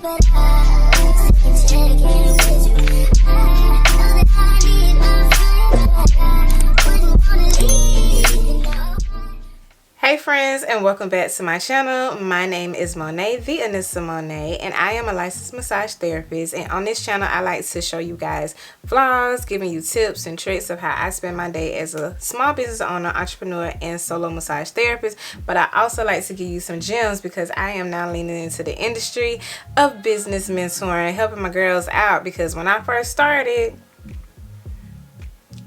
Hey friends, and welcome back to my channel. My name is Monet, the Anissa Monet, and I am a licensed massage therapist. And on this channel, I like to show you guys vlogs, giving you tips and tricks of how I spend my day as a small business owner, entrepreneur, and solo massage therapist. But I also like to give you some gems because I am now leaning into the industry of business mentoring, helping my girls out. Because when I first started,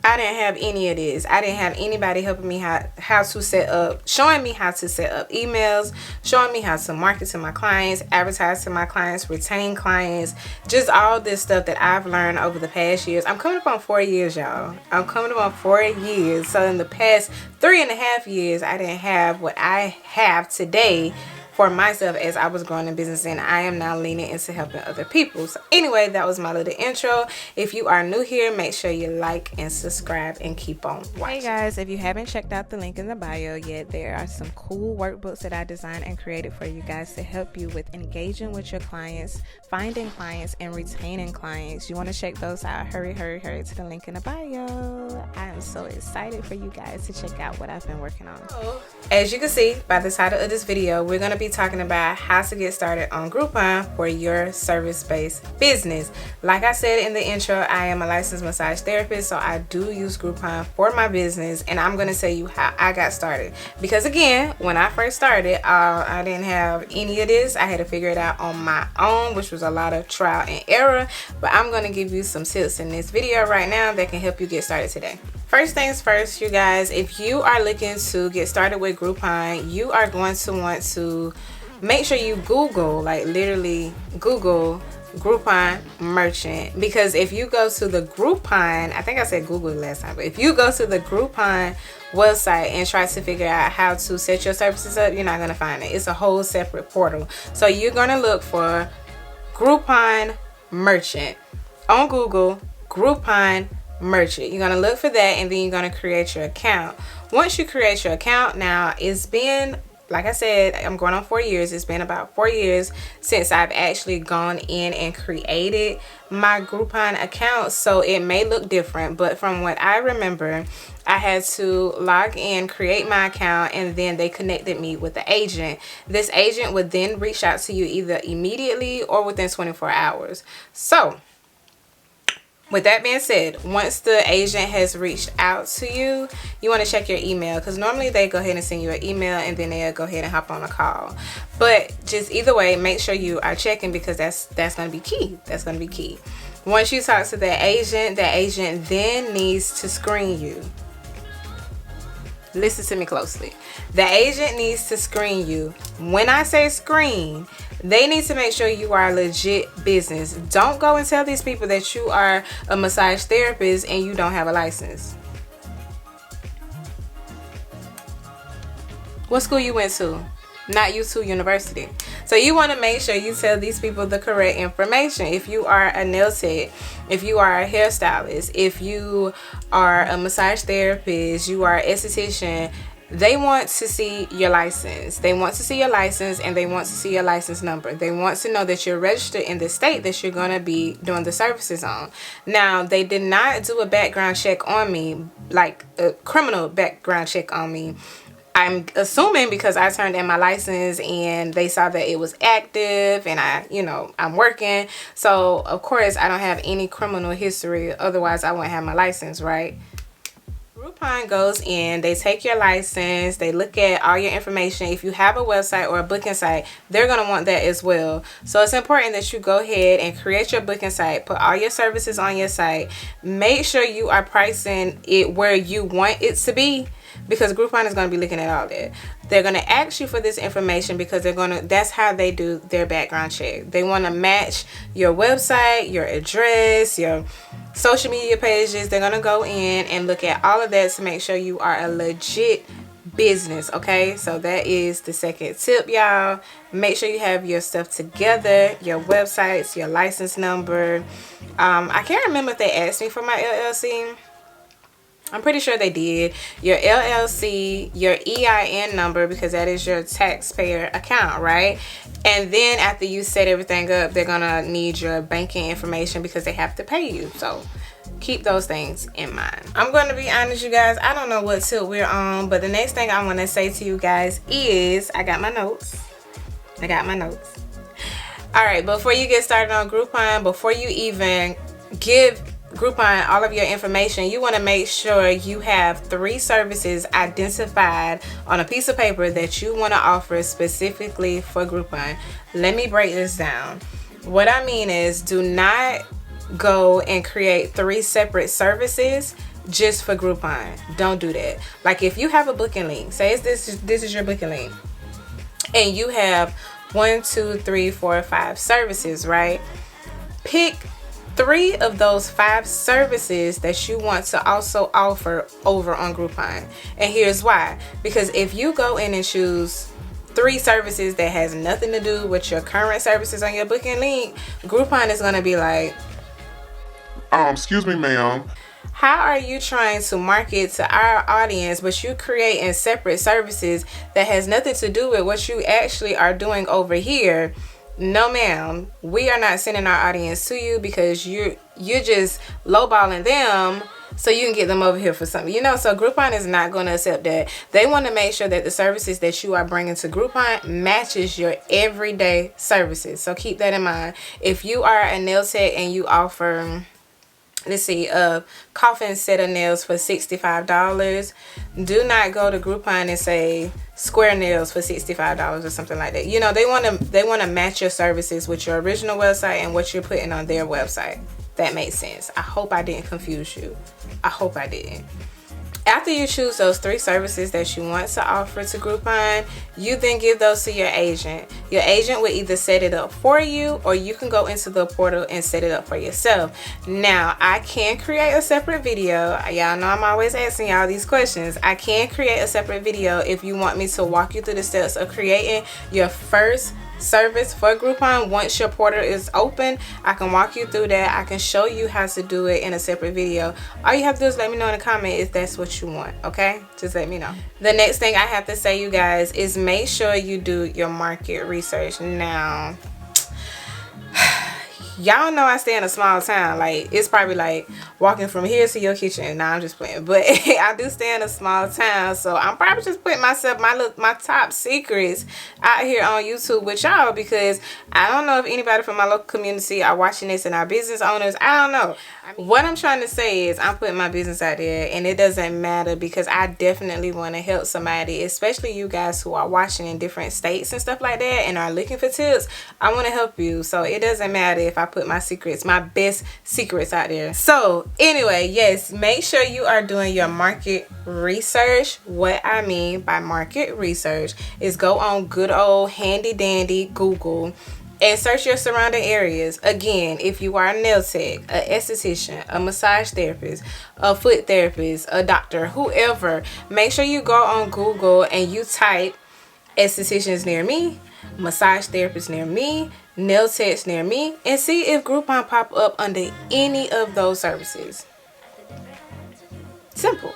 I didn't have any of this. I didn't have anybody helping me how to set up, showing me how to set up emails, showing me how to market to my clients, advertise to my clients, retain clients, just all this stuff that I've learned over the past years. I'm coming up on 4 years, y'all. I'm coming up on 4 years. So in the past 3.5 years, I didn't have what I have today for myself as I was growing in business, and I am now leaning into helping other people. So anyway, that was my little intro. If you are new here, make sure you like and subscribe and keep on watching. Hey guys, if you haven't checked out the link in the bio yet, there are some cool workbooks that I designed and created for you guys to help you with engaging with your clients, finding clients, and retaining clients. You want to check those out, hurry to the link in the bio. I am so excited for you guys to check out what I've been working on. As you can see by the title of this video, we're going to be talking about how to get started on Groupon for your service-based business. Like I said in the intro, I am a licensed massage therapist, so I do use Groupon for my business, and I'm going to tell you how I got started. Because again, when I first started, I didn't have any of this. I had to figure it out on my own, which was a lot of trial and error, but I'm going to give you some tips in this video right now that can help you get started today. First things first, you guys, if you are looking to get started with Groupon, you are going to want to make sure you Google, like literally Google Groupon merchant. Because if you go to the Groupon, I think I said Google last time, but if you go to the Groupon website and try to figure out how to set your services up, you're not going to find it. It's a whole separate portal. So you're going to look for Groupon merchant on Google. Groupon merchant, you're going to look for that, and then you're going to create your account. Once you create your account, now it's been, like I said, I'm going on 4 years. It's been about 4 years since I've actually gone in and created my Groupon account, so it may look different, but from what I remember, I had to log in, create my account, and then they connected me with the agent. This agent would then reach out to you either immediately or within 24 hours. So with that being said, once the agent has reached out to you, you want to check your email, because normally they go ahead and send you an email and then they'll go ahead and hop on a call. But just either way, make sure you are checking, because that's going to be key. That's going to be key. Once you talk to the agent then needs to screen you. Listen to me closely. The agent needs to screen you. When I say screen, they need to make sure you are a legit business. Don't go and tell these people that you are a massage therapist and you don't have a license. What school you went to? Not U2 University. So you want to make sure you tell these people the correct information. If you are a nail tech, if you are a hairstylist, if you are a massage therapist, you are an esthetician, they want to see your license. They want to see your license, and they want to see your license number. They want to know that you're registered in the state that you're going to be doing the services on. Now, they did not do a background check on me, like a criminal background check on me. I'm assuming because I turned in my license and they saw that it was active and I'm working. So, of course, I don't have any criminal history. Otherwise, I wouldn't have my license, right? Groupon goes in, they take your license, they look at all your information. If you have a website or a booking site, they're going to want that as well. So it's important that you go ahead and create your booking site, put all your services on your site. Make sure you are pricing it where you want it to be, because Groupon is going to be looking at all that. They're going to ask you for this information because that's how they do their background check. They want to match your website, your address, your social media pages. They're going to go in and look at all of that to make sure you are a legit business. Okay, so that is the second tip, y'all. Make sure you have your stuff together, your websites, your license number. I can't remember if they asked me for my LLC. I'm pretty sure they did. Your LLC, your EIN number, because that is your taxpayer account, right? And then after you set everything up, they're gonna need your banking information because they have to pay you. So keep those things in mind. I'm going to be honest, you guys, I don't know what tilt we're on, but the next thing I want to say to you guys is I got my notes. All right, before you get started on Groupon, before you even give Groupon all of your information, you want to make sure you have 3 services identified on a piece of paper that you want to offer specifically for Groupon. Let me break this down. What I mean is, do not go and create 3 separate services just for Groupon. Don't do that. Like, if you have a booking link, say this is your booking link, and you have 1, 2, 3, 4, 5 services, right? Pick 3 of those 5 services that you want to also offer over on Groupon. And here's why. Because if you go in and choose 3 services that has nothing to do with your current services on your booking link, Groupon is going to be like, excuse me, ma'am. How are you trying to market to our audience, but you creating separate services that has nothing to do with what you actually are doing over here? No, ma'am. We are not sending our audience to you because you're just lowballing them so you can get them over here for something. You know, so Groupon is not going to accept that. They want to make sure that the services that you are bringing to Groupon matches your everyday services. So keep that in mind. If you are a nail tech and you offer, let's see, a coffin set of nails for $65, do not go to Groupon and say square nails for $65 or something like that. You know, they want to match your services with your original website and what you're putting on their website. That makes sense. I hope I didn't confuse you. I hope I didn't. After you choose those 3 services that you want to offer to Groupon, you then give those to your agent. Your agent will either set it up for you, or you can go into the portal and set it up for yourself. Now, I can create a separate video. Y'all know I'm always asking y'all these questions. I can create a separate video if you want me to walk you through the steps of creating your first service for Groupon. Once your portal is open, I can walk you through that. I can show you how to do it in a separate video. All you have to do is let me know in the comment if that's what you want. Okay, just let me know. The next thing I have to say, you guys, is make sure you do your market research. Now, y'all know I stay in a small town. Like, it's probably like walking from here to your kitchen. Nah, I'm just playing. But I do stay in a small town, so I'm probably just putting my top secrets out here on YouTube with y'all, because I don't know if anybody from my local community are watching this and are business owners. I don't know. What I'm trying to say is I'm putting my business out there, and it doesn't matter, because I definitely want to help somebody, especially you guys who are watching in different states and stuff like that and are looking for tips. I want to help you, so it doesn't matter if I put my secrets, my best secrets out there. So anyway, yes, make sure you are doing your market research. What I mean by market research is go on good old handy dandy Google and search your surrounding areas. Again, if you are a nail tech, an esthetician, a massage therapist, a foot therapist, a doctor, whoever, make sure you go on Google and you type estheticians near me, massage therapists near me, nail techs near me, and see if Groupon pop up under any of those services. Simple.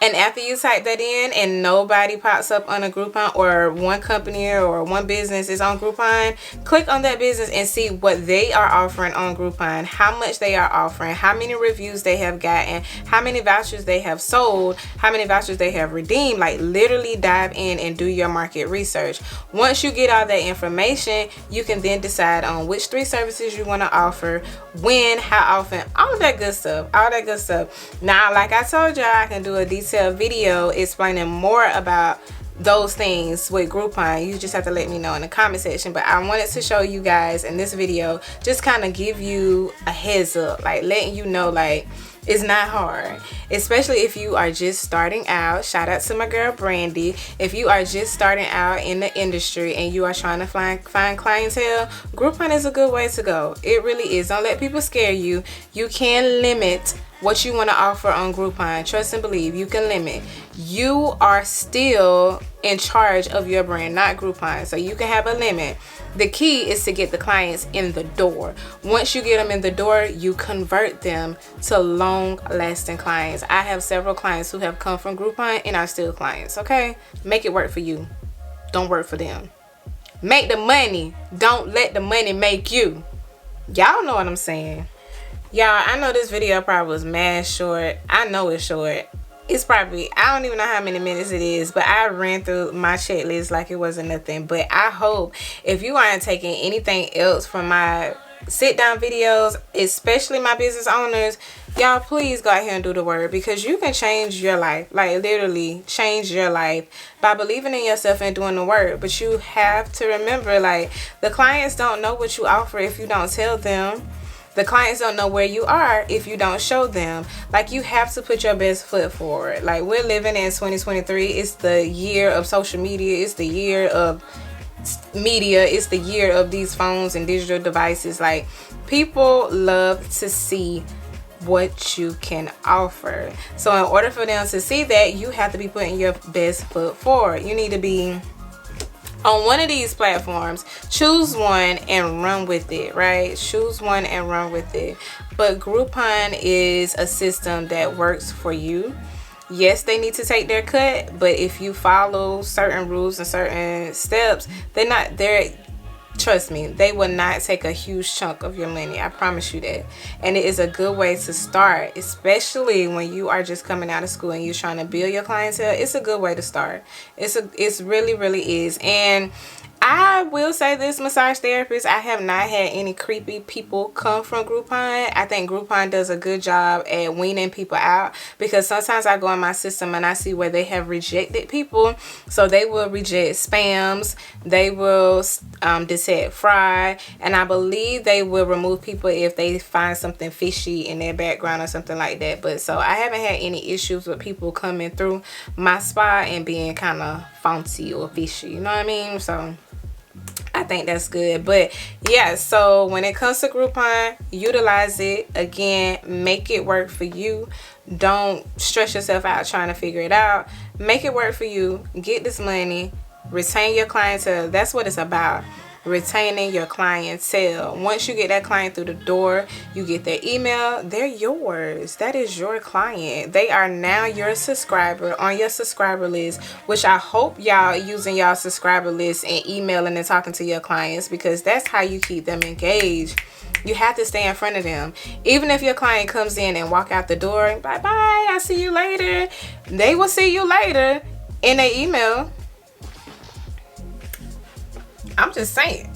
And after you type that in and nobody pops up on a Groupon, or one company or one business is on Groupon, click on that business and see what they are offering on Groupon, how much they are offering, how many reviews they have gotten, how many vouchers they have sold, how many vouchers they have redeemed. Like, literally dive in and do your market research. Once you get all that information, you can then decide on which 3 services you want to offer, when, how often, all that good stuff. Now, like I told y'all, I can do a detailed video explaining more about those things with Groupon. You just have to let me know in the comment section. But I wanted to show you guys in this video, just kind of give you a heads up, like letting you know, like, it's not hard, especially if you are just starting out. Shout out to my girl Brandy. If you are just starting out in the industry and you are trying to find clientele, Groupon is a good way to go. It really is. Don't let people scare you. You can limit what you want to offer on Groupon. Trust and believe, you can limit. You are still in charge of your brand, not Groupon. So you can have a limit. The key is to get the clients in the door. Once you get them in the door, you convert them to long-lasting clients. I have several clients who have come from Groupon and are still clients, okay? Make it work for you. Don't work for them. Make the money. Don't let the money make you. Y'all know what I'm saying. Y'all, I know this video probably was mad short. I know it's short. It's probably, I don't even know how many minutes it is, but I ran through my checklist like it wasn't nothing. But I hope if you aren't taking anything else from my sit down videos, especially my business owners, y'all please go out here and do the work, because you can change your life, like literally change your life by believing in yourself and doing the work. But you have to remember, like, the clients don't know what you offer if you don't tell them. The clients don't know where you are if you don't show them. Like, you have to put your best foot forward. Like, we're living in 2023. It's the year of social media. It's the year of media. It's the year of these phones and digital devices. Like, people love to see what you can offer. So in order for them to see that, you have to be putting your best foot forward. You need to be on one of these platforms. Choose one and run with it, right? Choose one and run with it. But Groupon is a system that works for you. Yes, they need to take their cut, but if you follow certain rules and certain steps, trust me, they will not take a huge chunk of your money. I promise you that. And it is a good way to start, especially when you are just coming out of school and you're trying to build your clientele. It's a good way to start. It's really, really is. And I will say this, massage therapist, I have not had any creepy people come from Groupon. I think Groupon does a good job at weaning people out, because sometimes I go in my system and I see where they have rejected people. So they will reject spams, they will detect fraud, and I believe they will remove people if they find something fishy in their background or something like that. But so I haven't had any issues with people coming through my spot and being kind of fancy or fishy, you know what I mean? So I think that's good. But yeah, so when it comes to Groupon, utilize it. Again, make it work for you. Don't stress yourself out trying to figure it out. Make it work for you. Get this money. Retain your clientele. That's what it's about. Retaining your clientele. Once you get that client through the door, you get their email, they're yours. That is your client. They are now your subscriber on your subscriber list, which I hope y'all using y'all subscriber list and emailing and talking to your clients, because that's how you keep them engaged. You have to stay in front of them. Even if your client comes in and walk out the door, bye bye, I'll see you later, they will see you later in their email. I'm just saying.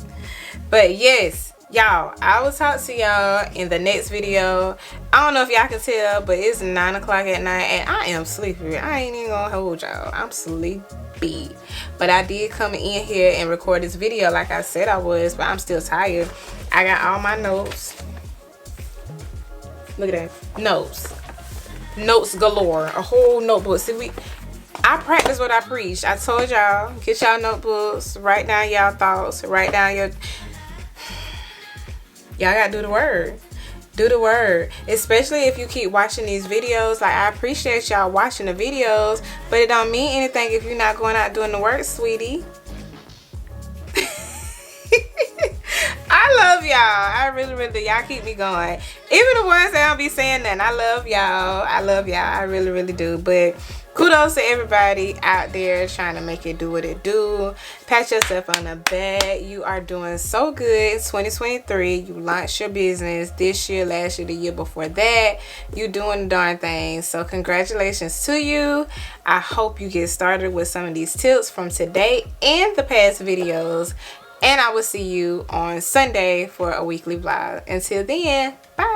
But yes, y'all, I will talk to y'all in the next video. I don't know if y'all can tell, but it's 9 o'clock at night and I am sleepy. I ain't even gonna hold y'all. I'm sleepy. But I did come in here and record this video like I said I was, but I'm still tired. I got all my notes. Look at that. Notes galore. A whole notebook. See, I practice what I preach. I told y'all, get y'all notebooks, write down y'all thoughts, write down y'all gotta do the word. Do the word. Especially if you keep watching these videos. Like, I appreciate y'all watching the videos, but it don't mean anything if you're not going out doing the work, sweetie. I love y'all. I really, y'all keep me going. Even the ones that don't be saying nothing, I love y'all. I love y'all. I really do. But kudos to everybody out there trying to make it do what it do. Pat yourself on the back. You are doing so good in 2023. You launched your business this year, last year, the year before that. You doing the darn thing. So congratulations to you. I hope you get started with some of these tips from today and the past videos. And I will see you on Sunday for a weekly vlog. Until then, bye.